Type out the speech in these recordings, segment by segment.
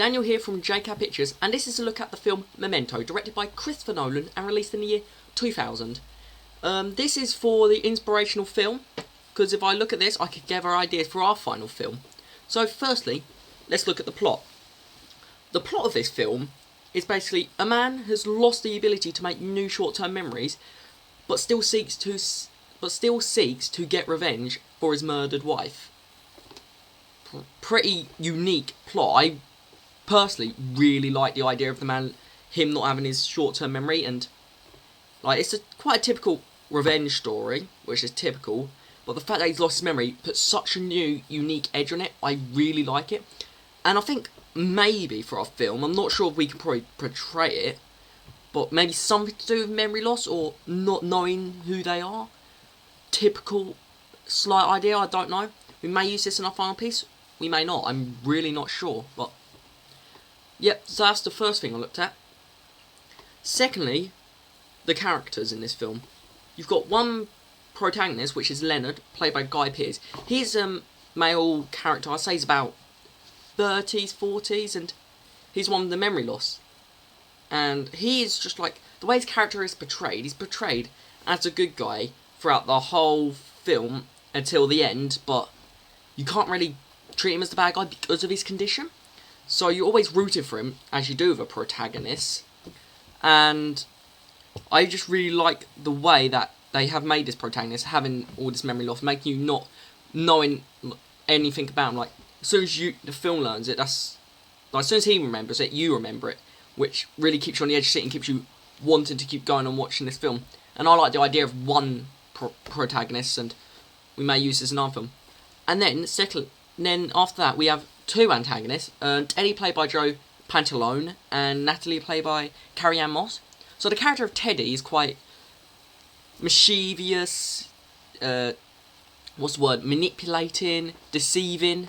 Daniel here from JK Pictures, and this is a look at the film Memento, directed by Christopher Nolan and released in the year 2000. This is for the Inspirational Film, because if I look at this, I could gather ideas for our final film. So firstly, let's look at the plot. The plot of this film is basically a man has lost the ability to make new short-term memories, but still seeks to get revenge for his murdered wife. Pretty unique plot. I personally really like the idea of him not having his short-term memory, and it's quite a typical revenge story, which is typical, but the fact that he's lost his memory puts such a new, unique edge on it. I really like it, and I think maybe for our film, I'm not sure if we can probably portray it, but maybe something to do with memory loss or not knowing who they are. Typical, slight idea, I don't know. We may use this in our final piece, we may not, I'm really not sure, but yep, so that's the first thing I looked at. Secondly, the characters in this film. You've got one protagonist, which is Leonard, played by Guy Pearce. He's a male character, I'd say he's about 30s, 40s, and he's one with the memory loss. And he is just like, the way his character is portrayed, he's portrayed as a good guy throughout the whole film until the end, but you can't really treat him as the bad guy because of his condition. So you're always rooting for him, as you do with a protagonist. And I just really like the way that they have made this protagonist having all this memory loss, making you not knowing anything about him. Like, as soon as the film learns it, that's like, as soon as he remembers it, you remember it, which really keeps you on the edge of your seat and keeps you wanting to keep going and watching this film. And I like the idea of one protagonist, and we may use this in our film. And then after that, we have two antagonists, Teddy played by Joe Pantalone and Natalie played by Carrie-Anne Moss. So the character of Teddy is quite mischievous, manipulating, deceiving,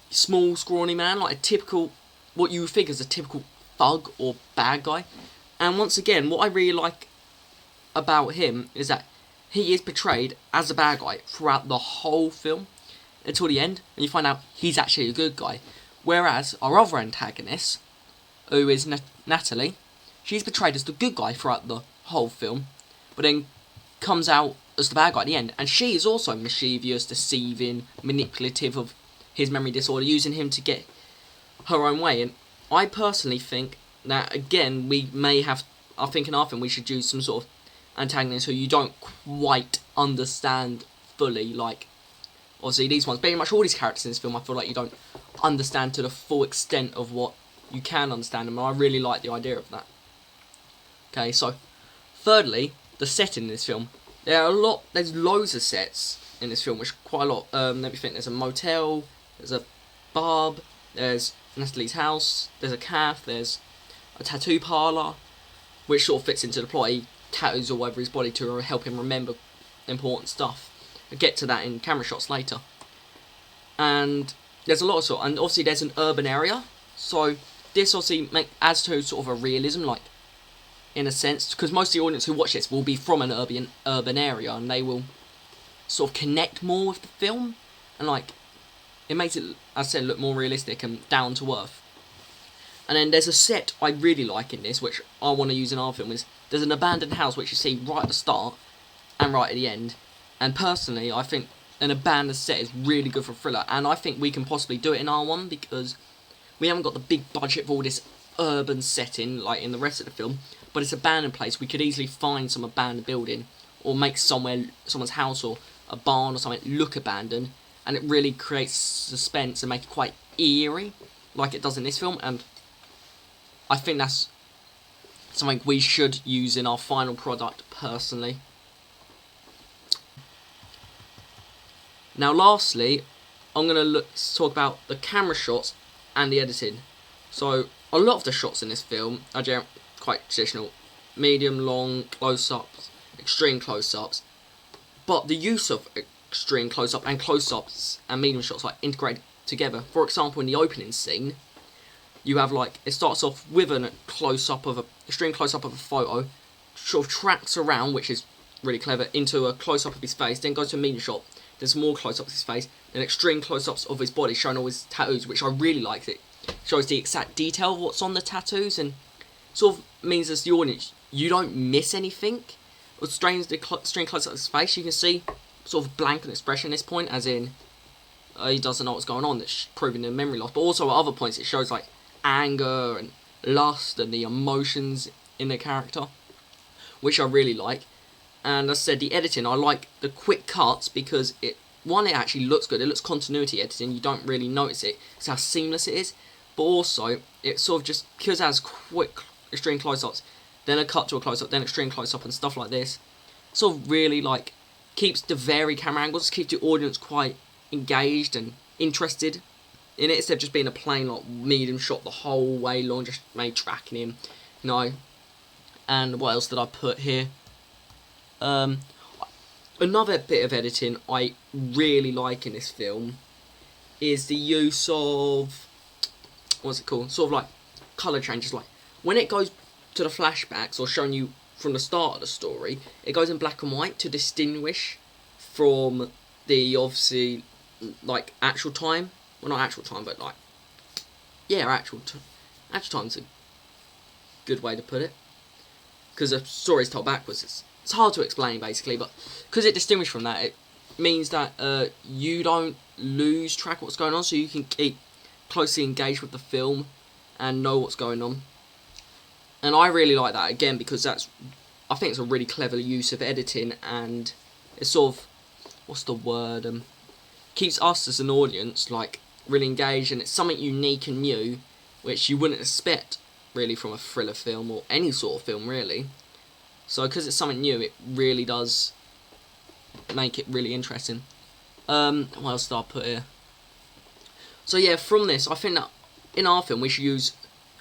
small, scrawny man, like a typical, what you would think is a typical thug or bad guy. And once again, what I really like about him is that he is portrayed as a bad guy throughout the whole film until the end, and you find out he's actually a good guy. Whereas our other antagonist, who is Natalie, she's portrayed as the good guy throughout the whole film, but then comes out as the bad guy at the end, and she is also mischievous, deceiving, manipulative of his memory disorder, using him to get her own way. And I personally think that, again, we may have, I think in our film we should use some sort of antagonist who you don't quite understand fully, like obviously these ones, pretty much all these characters in this film, I feel like you don't understand to the full extent of what you can understand them, and I really like the idea of that. Okay, so thirdly, the setting in this film. There's loads of sets in this film, which are quite a lot. Let me think, there's a motel, there's a pub, there's Natalie's house, there's a cafe, there's a tattoo parlour, which sort of fits into the plot. He tattoos all over his body to help him remember important stuff. I'll get to that in camera shots later. And there's a lot of and obviously there's an urban area, so this obviously adds to sort of a realism, like, in a sense, because most of the audience who watch this will be from an urban area, and they will sort of connect more with the film, and like, it makes it, as I said, look more realistic and down to earth. And then there's a set I really like in this, which I want to use in our film, is there's an abandoned house which you see right at the start and right at the end. And personally, I think an abandoned set is really good for a thriller, and I think we can possibly do it in our one, because we haven't got the big budget for all this urban setting like in the rest of the film, but it's an abandoned place. We could easily find some abandoned building, or make someone's house or a barn or something look abandoned, and it really creates suspense and make it quite eerie, like it does in this film. And I think that's something we should use in our final product, personally. Now lastly, I'm going to talk about the camera shots and the editing. So a lot of the shots in this film are quite traditional, medium, long, close-ups, extreme close-ups, but the use of extreme close-up and close-ups and medium shots like integrated together. For example, in the opening scene, you have it starts off with an extreme close-up of a photo, sort of tracks around, which is really clever, into a close-up of his face, then goes to a medium shot, there's more close-ups of his face, then extreme close-ups of his body showing all his tattoos, which I really liked. It shows the exact detail of what's on the tattoos, and sort of means as the audience you don't miss anything. With strange close up his face, you can see sort of blank expression at this point, as in he doesn't know what's going on. That's proving the memory loss. But also at other points, it shows like anger and lust and the emotions in the character, which I really like. And as I said, the editing, I like the quick cuts because it actually looks good. It looks continuity editing. You don't really notice it. It's how seamless it is. But also, it sort of just, because it has quick extreme close-ups, then a cut to a close-up, then extreme close-up and stuff like this, sort of really like keeps the varied camera angles, keeps the audience quite engaged and interested in it, instead of just being a plain like medium shot the whole way long, just maybe tracking him, you know. And what else did I put here? Another bit of editing I really like in this film is the use of, what's it called, sort of like colour changes. Like when it goes to the flashbacks or showing you from the start of the story, it goes in black and white to distinguish from the, obviously, like actual time. Well, not actual time, but like, yeah, actual time's a good way to put it, because the story's told backwards. It's hard to explain, basically, but because it distinguishes from that, it means that you don't lose track of what's going on, so you can keep closely engaged with the film and know what's going on. And I really like that, again, because I think it's a really clever use of editing, and it's sort of, what's the word, keeps us as an audience like really engaged, and it's something unique and new, which you wouldn't expect really from a thriller film or any sort of film really. So because it's something new, it really does make it really interesting. What else did I put here? So yeah, from this, I think that in our film we should use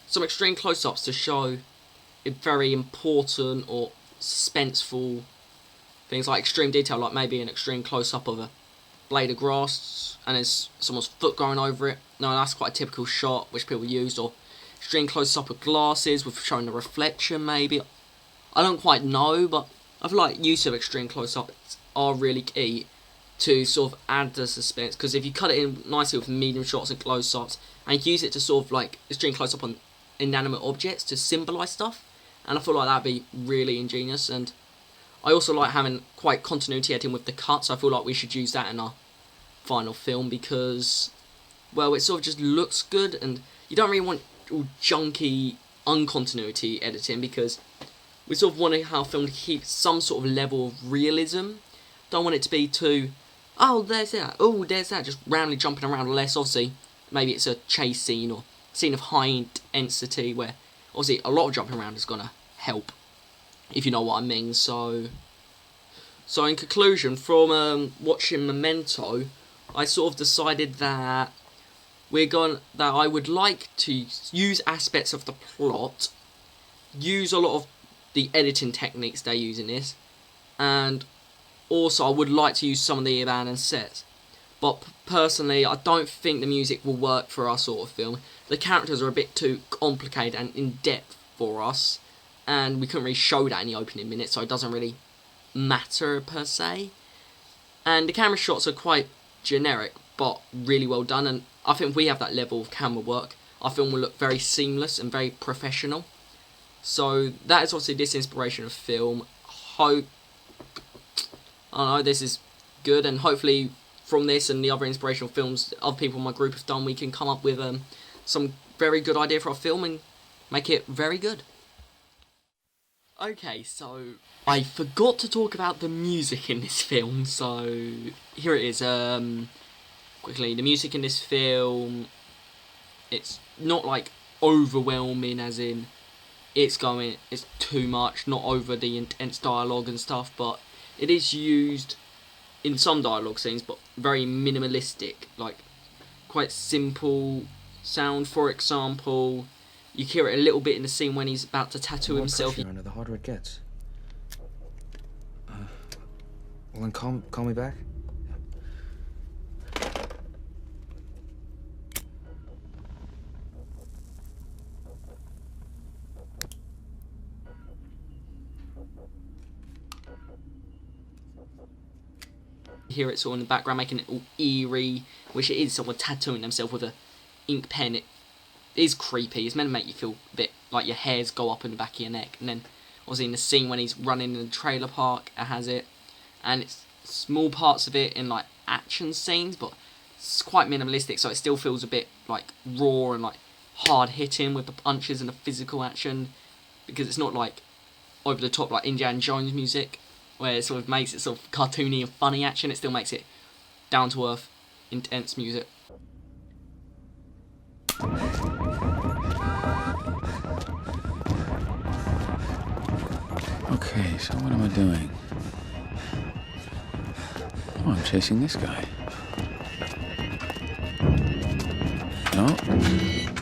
some extreme close-ups to show very important or suspenseful things, like extreme detail, like maybe an extreme close-up of a blade of grass and there's someone's foot going over it. No, that's quite a typical shot which people used. Or extreme close-up of glasses with showing the reflection, maybe. I don't quite know, but I feel like use of extreme close-ups are really key to sort of add the suspense, because if you cut it in nicely with medium shots and close-ups, and you use it to sort of like extreme close-up on inanimate objects to symbolise stuff, and I feel like that'd be really ingenious. And I also like having quite continuity editing with the cuts. I feel like we should use that in our final film because, well, it sort of just looks good, and you don't really want all junky uncontinuity editing, because we sort of want our film to keep some sort of level of realism. Don't want it to be too, oh, there's that, oh, there's that, just randomly jumping around. Less, obviously, maybe it's a chase scene or scene of high intensity where, obviously, a lot of jumping around is going to help, if you know what I mean. So in conclusion, from watching Memento, I sort of decided that I would like to use aspects of the plot, use a lot of the editing techniques they use in this, and also I would like to use some of the abandoned sets. But personally, I don't think the music will work for our sort of film. The characters are a bit too complicated and in-depth for us, and we couldn't really show that in the opening minutes, so it doesn't really matter per se. And the camera shots are quite generic, but really well done, and I think if we have that level of camera work, our film will look very seamless and very professional. So that is obviously this Inspirational Film. I know this is good, and hopefully from this and the other inspirational films other people in my group have done, we can come up with some very good idea for our film and make it very good. Okay, so I forgot to talk about the music in this film, so here it is. Quickly, the music in this film, it's not like overwhelming, as in it's too much, not over the intense dialogue and stuff, but it is used in some dialogue scenes, but very minimalistic, like quite simple sound. For example, you hear it a little bit in the scene when he's about to tattoo himself. The harder it gets. Well, then call me back. You hear it sort of in the background, making it all eerie, which it is someone tattooing themselves with a ink pen. is creepy. It's meant to make you feel a bit like your hairs go up in the back of your neck. And then, obviously, in the scene when he's running in the trailer park, it has it. And it's small parts of it in, like, action scenes, but it's quite minimalistic, so it still feels a bit, like, raw and, like, hard-hitting with the punches and the physical action. Because it's not, like, over the top, like Indiana Jones music, where it sort of makes it sort of cartoony and funny action. It still makes it down-to-earth, intense music. Okay, so what am I doing? Oh, I'm chasing this guy. No,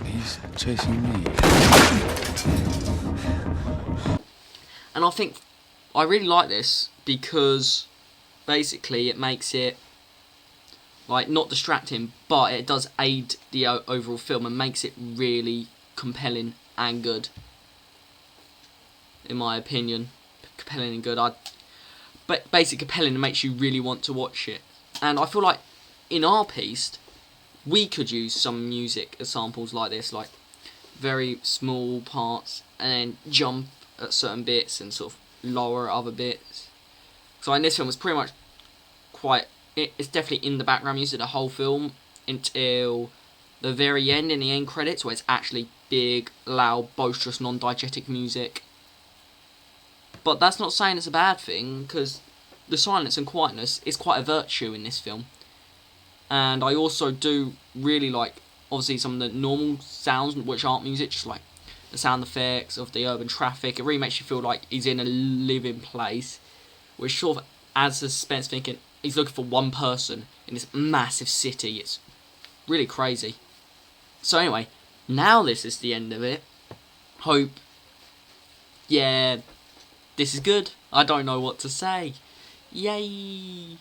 he's chasing me. And I think I really like this because basically it makes it like not distracting, but it does aid the overall film and makes it really compelling and good. In my opinion, compelling and good. But basically compelling makes you really want to watch it. And I feel like in our piece, we could use some music samples like this, like very small parts, and then jump at certain bits and sort of lower at other bits. So in this film, it's pretty much it's definitely in the background music the whole film until the very end, in the end credits, where it's actually big, loud, boisterous, non-diegetic music. But that's not saying it's a bad thing, because the silence and quietness is quite a virtue in this film. And I also do really like, obviously, some of the normal sounds which aren't music, just like the sound effects of the urban traffic. It really makes you feel like he's in a living place, which sort of adds the suspense, thinking he's looking for one person in this massive city. It's really crazy. So anyway, now this is the end of it. Hope, yeah, this is good. I don't know what to say. Yay!